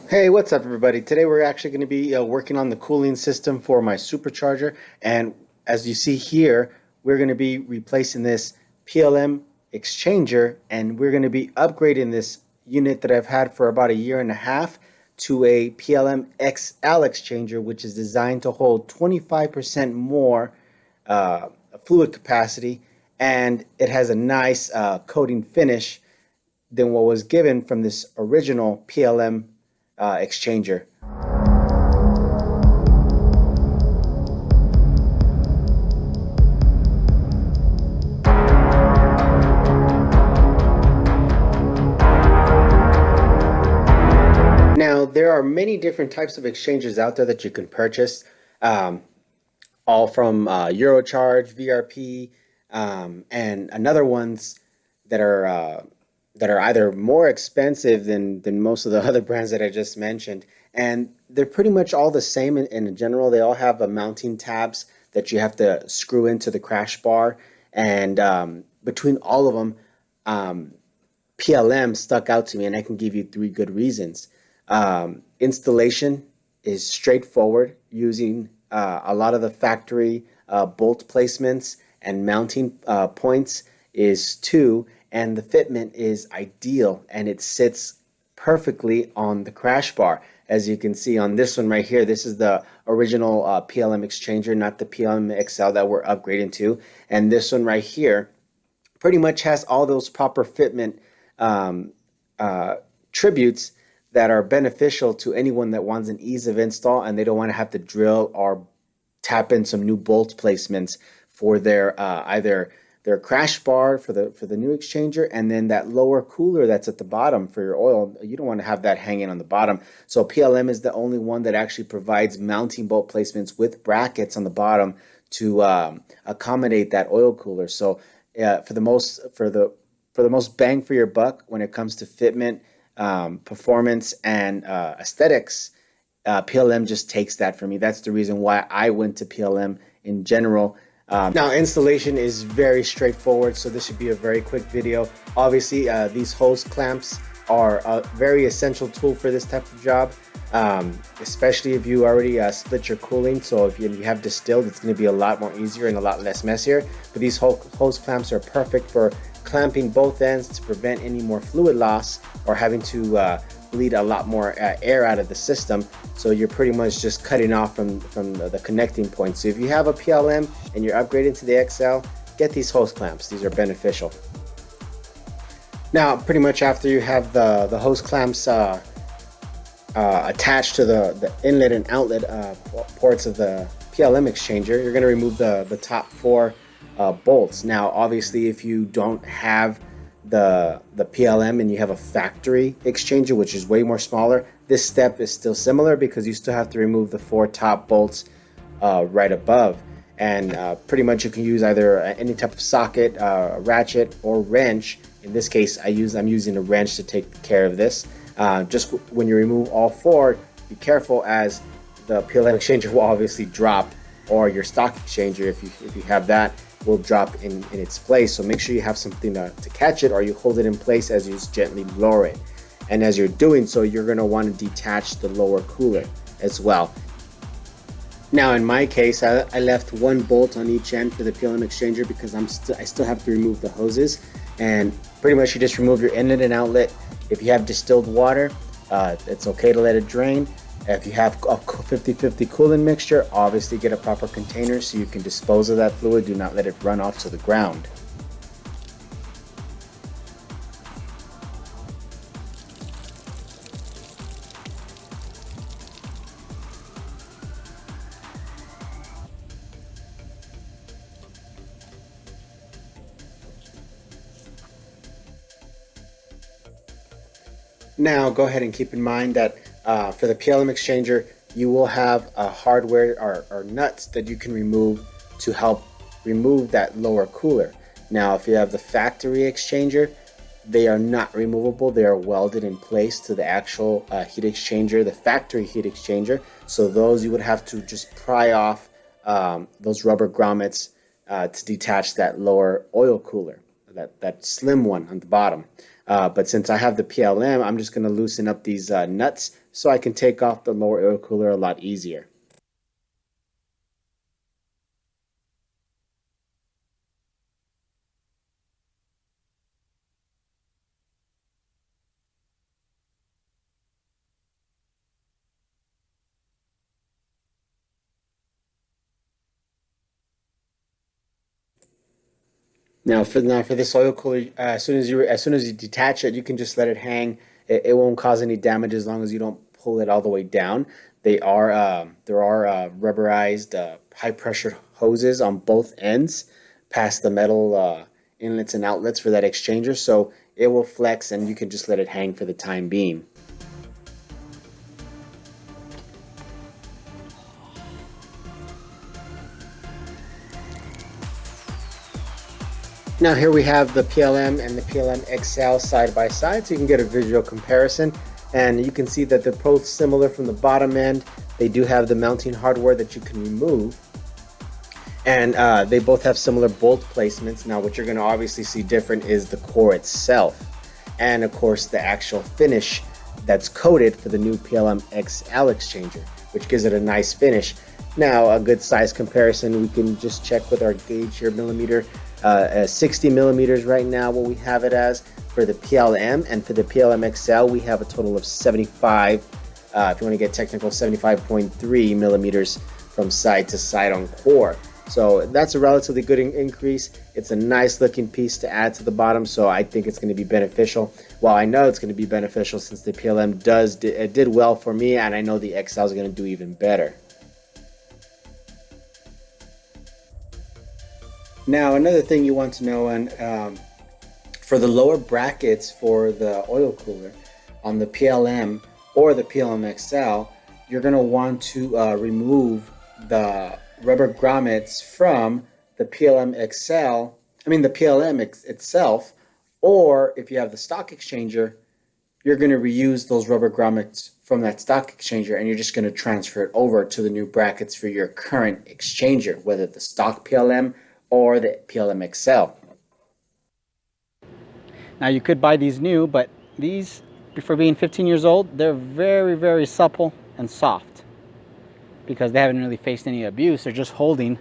Hey, what's up, everybody? Today we're actually going to be working on the cooling system for my supercharger. And as you see here, we're going to be replacing this PLM Exchanger, and we're going to be upgrading this unit that I've had for about a year and a half to a PLM XL Exchanger, which is designed to hold 25% more uh, fluid capacity, and it has a nice coating finish than what was given from this original PLM exchanger. Now, there are many different types of exchangers out there that you can purchase, um, all from Eurocharge, VRP, and another ones that are either more expensive than most of the other brands that I just mentioned, and they're pretty much all the same in general. They all have a mounting tabs that you have to screw into the crash bar, and between all of them, um, PLM stuck out to me, and I can give you three good reasons. Installation is straightforward using a lot of the factory bolt placements, and mounting points is two, and the fitment is ideal, and it sits perfectly on the crash bar. As you can see on this one right here, this is the original PLM Exchanger, not the PLM XL that we're upgrading to. And this one right here pretty much has all those proper fitment um, tributes that are beneficial to anyone that wants an ease of install and they don't want to have to drill or tap in some new bolt placements for their either their crash bar for the new exchanger, and then that lower cooler that's at the bottom for your oil. You don't want to have that hanging on the bottom. So PLM is the only one that actually provides mounting bolt placements with brackets on the bottom to accommodate that oil cooler. So for the most bang for your buck when it comes to fitment, performance, and aesthetics, PLM just takes that for me. That's the reason why I went to PLM in general. Now, installation is very straightforward, so this should be a very quick video. Obviously, these hose clamps are a very essential tool for this type of job, especially if you already split your cooling. So if you have distilled, it's going to be a lot more easier and a lot less messier. But these hose clamps are perfect for clamping both ends to prevent any more fluid loss or having to bleed a lot more air out of the system. So you're pretty much just cutting off from the connecting point. So if you have a PLM and you're upgrading to the XL, get these hose clamps. These are beneficial. Now, pretty much after you have the hose clamps attached to the inlet and outlet ports of the PLM exchanger, you're going to remove the top four bolts. Now, obviously, if you don't have the PLM and you have a factory exchanger, which is way more smaller, this step is still similar because you still have to remove the four top bolts right above. And pretty much you can use either any type of socket, ratchet, or wrench. In this case, I'm using a wrench to take care of this. Just when you remove all four, be careful, as the PLM exchanger will obviously drop, or your stock exchanger, if you have that, will drop in its place. So make sure you have something to catch it, or you hold it in place as you just gently lower it. And as you're doing so, you're going to want to detach the lower cooler as well. Now, in my case, I left one bolt on each end for the PLM exchanger because I still have to remove the hoses. And pretty much you just remove your inlet and outlet. If you have distilled water, it's okay to let it drain. If you have a 50-50 coolant mixture, obviously get a proper container so you can dispose of that fluid. Do not let it run off to the ground. Now, go ahead and keep in mind that for the PLM exchanger, you will have hardware or nuts that you can remove to help remove that lower cooler. Now, if you have the factory exchanger, they are not removable. They are welded in place to the actual heat exchanger, the factory heat exchanger. So those you would have to just pry off those rubber grommets to detach that lower oil cooler, that slim one on the bottom. But since I have the PLM, I'm just going to loosen up these nuts so I can take off the lower oil cooler a lot easier. Now for this oil cooler, as soon as you detach it, you can just let it hang. It won't cause any damage as long as you don't pull it all the way down. There are rubberized high pressure hoses on both ends past the metal inlets and outlets for that exchanger, so it will flex and you can just let it hang for the time being. Now here we have the PLM and the PLM XL side by side, so you can get a visual comparison, and you can see that they're both similar from the bottom end. They do have the mounting hardware that you can remove, and they both have similar bolt placements. Now what you're going to obviously see different is the core itself, and of course the actual finish that's coated for the new PLM XL Exchanger, which gives it a nice finish. Now a good size comparison, we can just check with our gauge here, millimeter. 60 millimeters right now, what we have it as for the PLM, and for the PLM XL we have a total of 75, if you want to get technical, 75.3 millimeters from side to side on core. So that's a relatively good increase. It's a nice looking piece to add to the bottom, so I think it's going to be beneficial. Well, I know it's going to be beneficial since the PLM did well for me, and I know the XL is going to do even better. Now, another thing you want to know, and for the lower brackets for the oil cooler on the PLM or the PLM XL, you're going to want to remove the rubber grommets from the PLM XL, the PLM itself, or if you have the stock exchanger, you're going to reuse those rubber grommets from that stock exchanger, and you're just going to transfer it over to the new brackets for your current exchanger, whether the stock PLM or the PLM XL. Now you could buy these new, but these, for being 15 years old, they're very, very supple and soft because they haven't really faced any abuse. They're just holding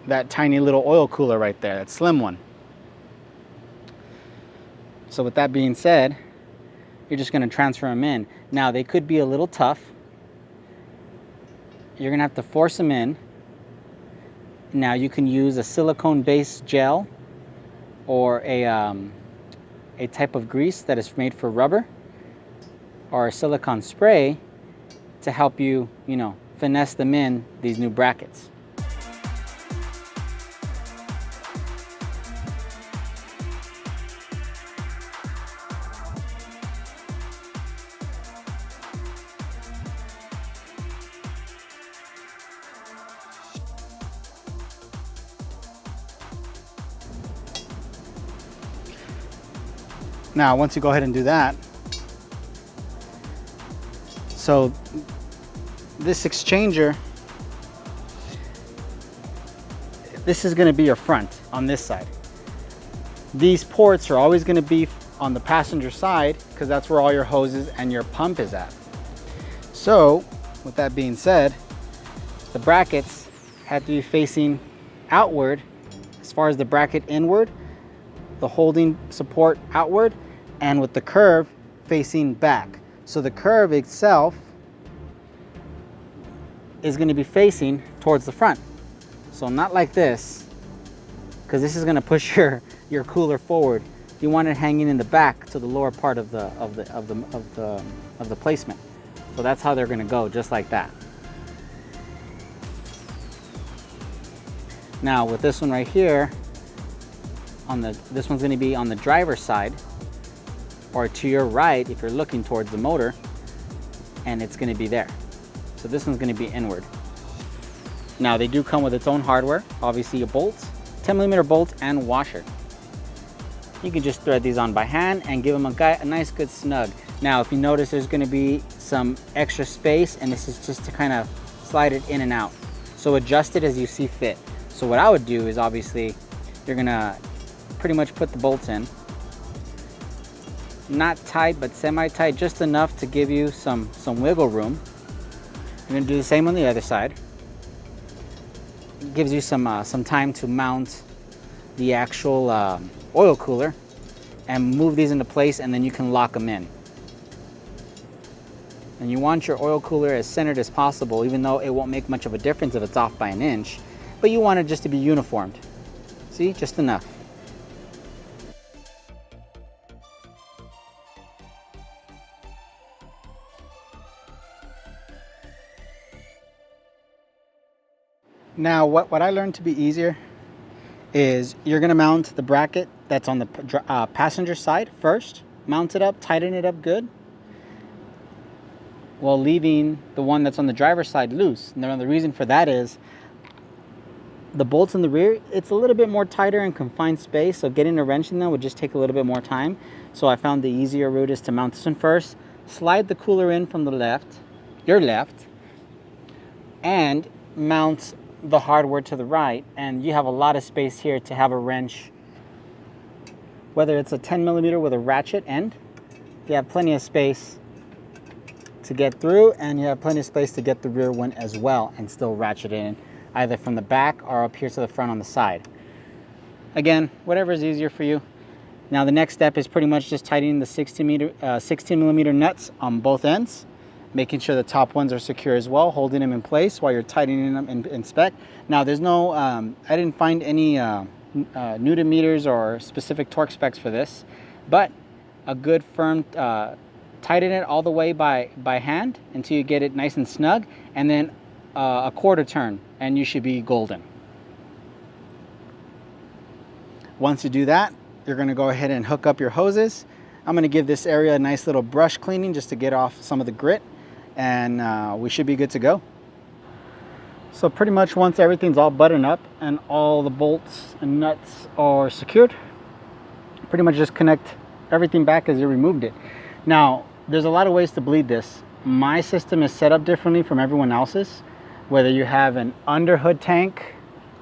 that tiny little oil cooler right there, that slim one. So with that being said, you're just going to transfer them in. Now they could be a little tough. You're going to have to force them in. Now you can use a silicone-based gel or a type of grease that is made for rubber, or a silicone spray to help you, finesse them in these new brackets. Now, once you go ahead and do that, so this exchanger, this is going to be your front on this side. These ports are always going to be on the passenger side because that's where all your hoses and your pump is at. So, with that being said, the brackets had to be facing outward as far as the bracket inward, the holding support outward, and with the curve facing back. So the curve itself is going to be facing towards the front. So not like this, because this is going to push your cooler forward. You want it hanging in the back to the lower part of the placement. So that's how they're going to go, just like that. Now with this one right here, this one's going to be on the driver's side, or to your right if you're looking towards the motor, and it's going to be there. So this one's going to be inward. Now they do come with its own hardware, obviously a bolt, 10mm bolt and washer. You can just thread these on by hand and give them a nice good snug. Now if you notice, there's going to be some extra space, and this is just to kind of slide it in and out. So adjust it as you see fit. So what I would do is, obviously, you're going to pretty much put the bolts in. not tight, but semi-tight, just enough to give you some wiggle room. You're gonna do the same on the other side. It gives you some time to mount the actual oil cooler and move these into place, and then you can lock them in. And you want your oil cooler as centered as possible, even though it won't make much of a difference if it's off by an inch, but you want it just to be uniformed. See, just enough. Now, what I learned to be easier is you're gonna mount the bracket that's on the passenger side first, mount it up, tighten it up good, while leaving the one that's on the driver's side loose. Now, the reason for that is the bolts in the rear, it's a little bit more tighter and confined space, so getting a wrench in there would just take a little bit more time. So I found the easier route is to mount this one first, slide the cooler in from the left, your left, and mount the hardware to the right, and you have a lot of space here to have a wrench. Whether it's a 10mm with a ratchet end, you have plenty of space to get through, and you have plenty of space to get the rear one as well and still ratchet in either from the back or up here to the front on the side. Again, whatever is easier for you. Now the next step is pretty much just tightening the 16mm nuts on both ends, making sure the top ones are secure as well, holding them in place while you're tightening them in spec. Now there's no, I didn't find any Newton meters or specific torque specs for this, but a good firm, tighten it all the way by hand until you get it nice and snug, and then a quarter turn, and you should be golden. Once you do that, you're gonna go ahead and hook up your hoses. I'm gonna give this area a nice little brush cleaning just to get off some of the grit, and we should be good to go. So pretty much once everything's all buttoned up and all the bolts and nuts are secured, pretty much just connect everything back as you removed it. Now, there's a lot of ways to bleed this. My system is set up differently from everyone else's. Whether you have an under hood tank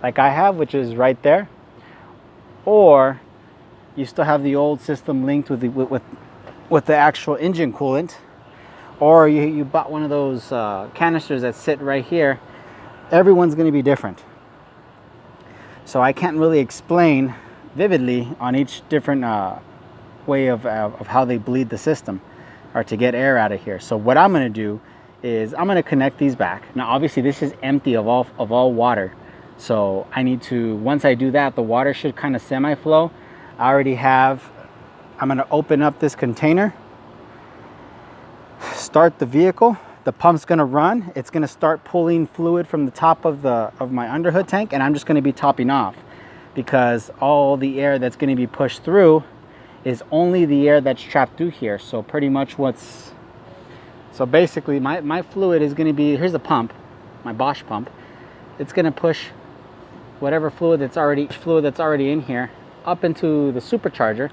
like I have, which is right there, or you still have the old system linked with the actual engine coolant, or you bought one of those canisters that sit right here. Everyone's going to be different. So I can't really explain vividly on each different way of how they bleed the system or to get air out of here. So what I'm going to do is I'm going to connect these back. Now obviously this is empty of all water. So I need to, once I do that, the water should kind of semi-flow. I already have, I'm going to open up this container, start the vehicle. The pump's going to run. It's going to start pulling fluid from the top of my underhood tank, and I'm just going to be topping off because all the air that's going to be pushed through is only the air that's trapped through here. So pretty much so basically my fluid is going to be, here's the pump, my Bosch pump. It's going to push whatever fluid that's already in here up into the supercharger,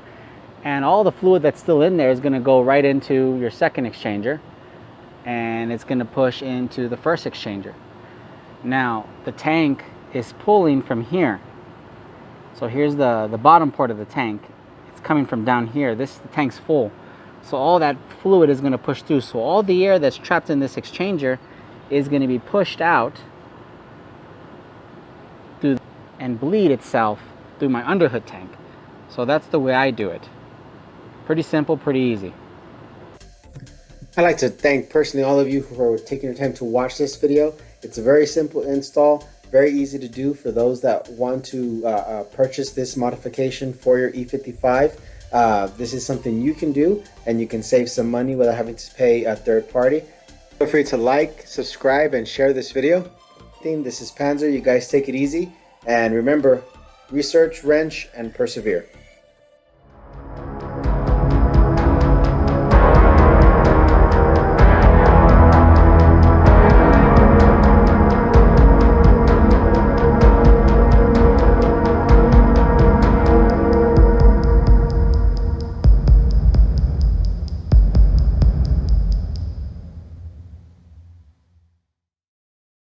and all the fluid that's still in there is going to go right into your second exchanger, and it's going to push into the first exchanger. Now the tank is pulling from here. So here's the bottom part of the tank. It's coming from down here. The tank's full. So all that fluid is going to push through. So all the air that's trapped in this exchanger is going to be pushed out through and bleed itself through my underhood tank. So that's the way I do it. Pretty simple, pretty easy. I'd like to thank personally all of you for taking your time to watch this video. It's a very simple install, very easy to do for those that want to purchase this modification for your E55. This is something you can do, and you can save some money without having to pay a third party. Feel free to like, subscribe, and share this video. This is Panzer. You guys take it easy, and remember, research, wrench, and persevere.